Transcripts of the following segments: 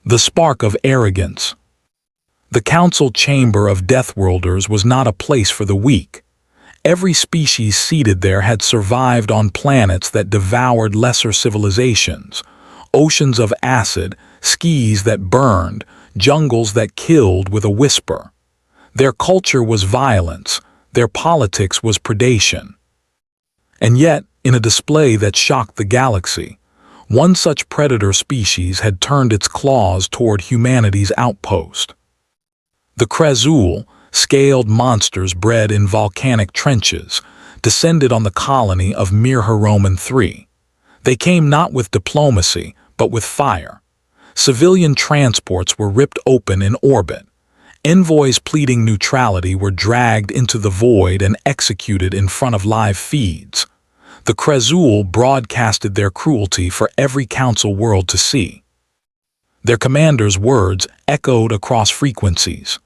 The spark of arrogance. The council chamber of Deathworlders was not a place for the weak. Every species seated there had survived on planets that devoured lesser civilizations, oceans of acid, skies that burned, jungles that killed with a whisper. Their culture was violence, their politics was predation. And yet, in a display that shocked the galaxy, one such predator species had turned its claws toward humanity's outpost. The Krazool, scaled monsters bred in volcanic trenches, descended on the colony of Mir-Haroman III. They came not with diplomacy, but with fire. Civilian transports were ripped open in orbit. Envoys pleading neutrality were dragged into the void and executed in front of live feeds. The Krazool broadcasted their cruelty for every council world to see. Their commander's words echoed across frequencies.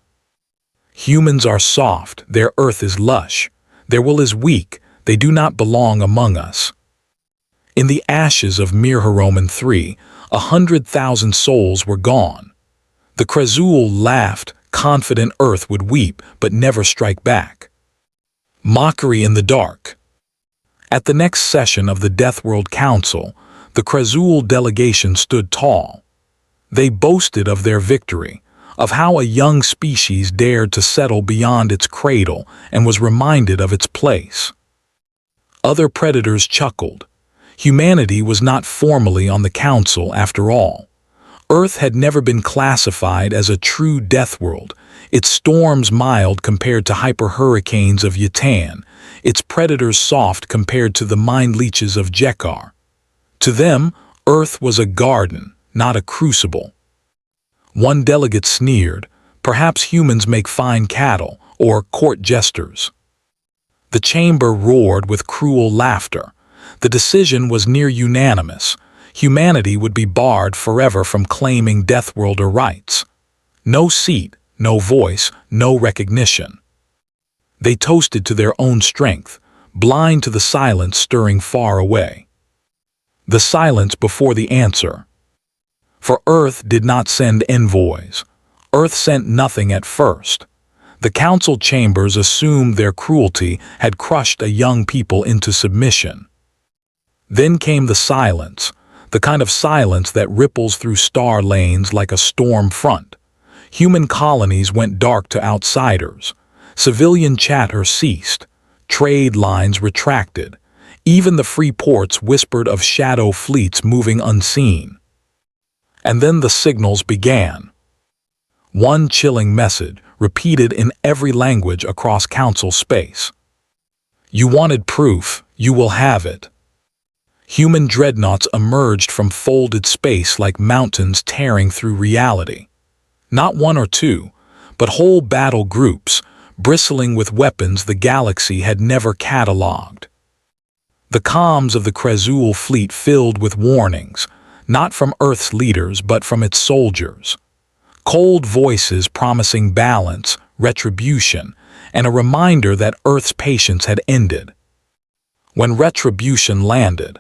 Humans are soft, their earth is lush. Their will is weak, they do not belong among us. In the ashes of Mir-Haroman III, 100,000 souls were gone. The Krazool laughed, confident Earth would weep but never strike back. Mockery in the dark. At the next session of the Deathworld Council, the Krazool delegation stood tall. They boasted of their victory, of how a young species dared to settle beyond its cradle and was reminded of its place. Other predators chuckled. Humanity was not formally on the council after all. Earth had never been classified as a true death world, its storms mild compared to hyper-hurricanes of Yutan, its predators soft compared to the mind leeches of Jekar. To them, Earth was a garden, not a crucible. One delegate sneered, "Perhaps humans make fine cattle, or court jesters." The chamber roared with cruel laughter. The decision was near unanimous. Humanity would be barred forever from claiming Deathworlder rights. No seat, no voice, no recognition. They toasted to their own strength, blind to the silence stirring far away. The silence before the answer. For Earth did not send envoys. Earth sent nothing at first. The council chambers assumed their cruelty had crushed a young people into submission. Then came the silence, the kind of silence that ripples through star lanes like a storm front. Human colonies went dark to outsiders. Civilian chatter ceased. Trade lines retracted. Even the free ports whispered of shadow fleets moving unseen. And then the signals began. One chilling message, repeated in every language across council space. You wanted proof, you will have it. Human dreadnoughts emerged from folded space like mountains tearing through reality. Not one or two, but whole battle groups, bristling with weapons the galaxy had never catalogued. The comms of the Krazool fleet filled with warnings, not from Earth's leaders but from its soldiers. Cold voices promising balance, retribution, and a reminder that Earth's patience had ended. When retribution landed,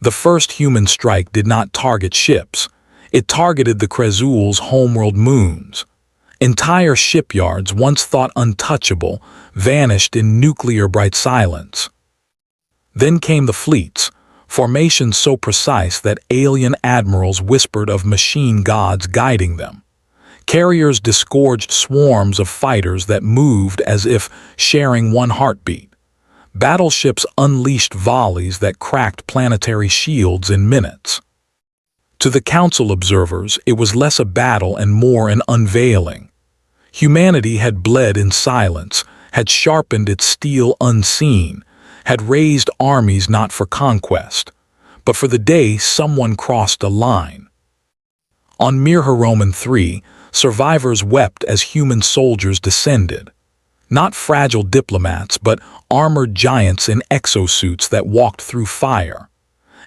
the first human strike did not target ships. It targeted the Krazool's homeworld moons. Entire shipyards, once thought untouchable, vanished in nuclear-bright silence. Then came the fleets, formations so precise that alien admirals whispered of machine gods guiding them. Carriers disgorged swarms of fighters that moved as if sharing one heartbeat. Battleships unleashed volleys that cracked planetary shields in minutes. To the council observers, it was less a battle and more an unveiling. Humanity had bled in silence, had sharpened its steel unseen, had raised armies not for conquest, but for the day someone crossed a line. On Mir-Haroman III, survivors wept as human soldiers descended. Not fragile diplomats, but armored giants in exosuits that walked through fire.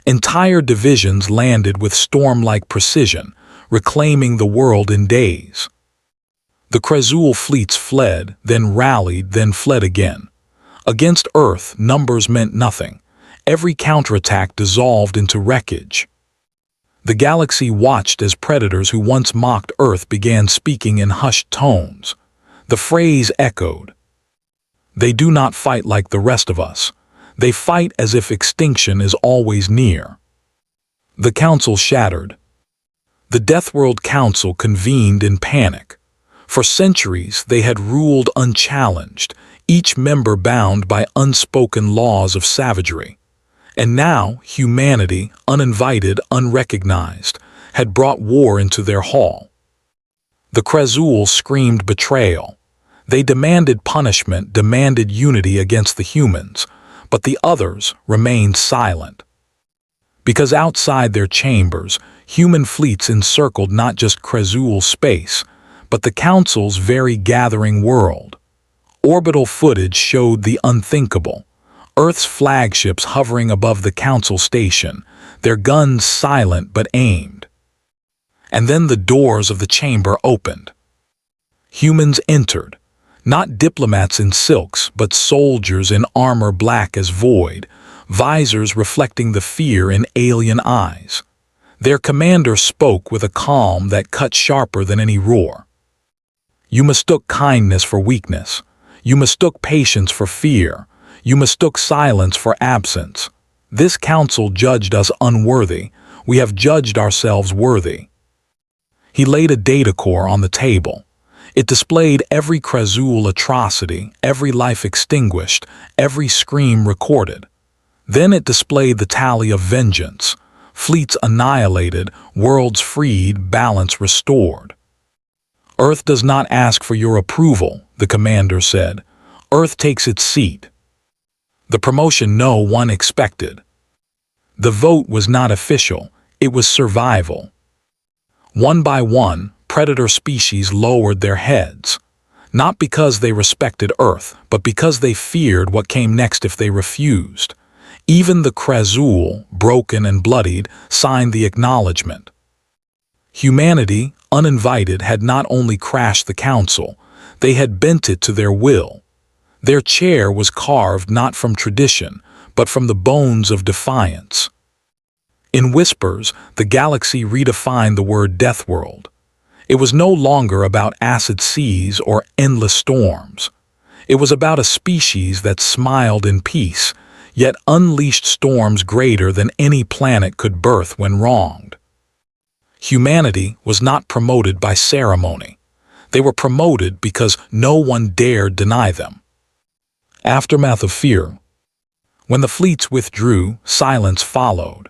Entire divisions landed with storm-like precision, reclaiming the world in days. The Krazool fleets fled, then rallied, then fled again. Against Earth, numbers meant nothing. Every counterattack dissolved into wreckage. The galaxy watched as predators who once mocked Earth began speaking in hushed tones. The phrase echoed. They do not fight like the rest of us. They fight as if extinction is always near. The council shattered. The Deathworld Council convened in panic. For centuries they had ruled unchallenged, each member bound by unspoken laws of savagery. And now humanity, uninvited, unrecognized, had brought war into their hall. The Krezul screamed betrayal. They demanded punishment, demanded unity against the humans, but the others remained silent. Because outside their chambers, human fleets encircled not just Krezul space, but the Council's very gathering world. Orbital footage showed the unthinkable. Earth's flagships hovering above the Council station, their guns silent but aimed. And then the doors of the chamber opened. Humans entered, not diplomats in silks, but soldiers in armor black as void, visors reflecting the fear in alien eyes. Their commander spoke with a calm that cut sharper than any roar. You mistook kindness for weakness. You mistook patience for fear. You mistook silence for absence. This council judged us unworthy. We have judged ourselves worthy. He laid a data core on the table. It displayed every Krezul atrocity, every life extinguished, every scream recorded. Then it displayed the tally of vengeance. Fleets annihilated, worlds freed, balance restored. Earth does not ask for your approval, the commander said. Earth takes its seat. The promotion no one expected. The vote was not official, it was survival. One by one, predator species lowered their heads. Not because they respected Earth, but because they feared what came next if they refused. Even the Krezul, broken and bloodied, signed the acknowledgement. Humanity, uninvited, had not only crashed the council, they had bent it to their will. Their chair was carved not from tradition, but from the bones of defiance. In whispers, the galaxy redefined the word Deathworld. It was no longer about acid seas or endless storms. It was about a species that smiled in peace, yet unleashed storms greater than any planet could birth when wronged. Humanity was not promoted by ceremony. They were promoted because no one dared deny them. Aftermath of fear. When the fleets withdrew, silence followed.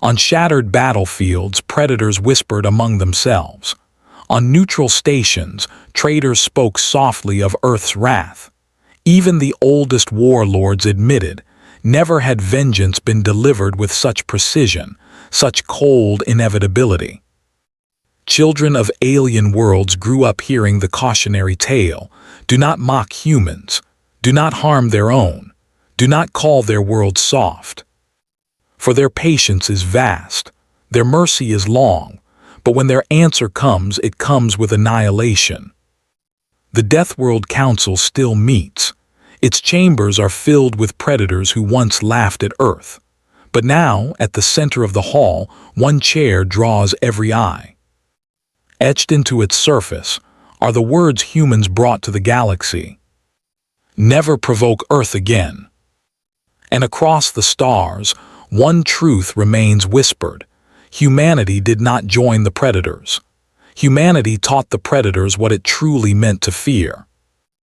On shattered battlefields, predators whispered among themselves. On neutral stations, traders spoke softly of Earth's wrath. Even the oldest warlords admitted, never had vengeance been delivered with such precision, such cold inevitability. Children of alien worlds grew up hearing the cautionary tale, do not mock humans, do not harm their own, do not call their world soft. For their patience is vast, their mercy is long, but when their answer comes, it comes with annihilation. The Deathworld Council still meets. Its chambers are filled with predators who once laughed at Earth. But now, at the center of the hall, one chair draws every eye. Etched into its surface are the words humans brought to the galaxy. Never provoke Earth again. And across the stars, one truth remains whispered. Humanity did not join the predators. Humanity taught the predators what it truly meant to fear.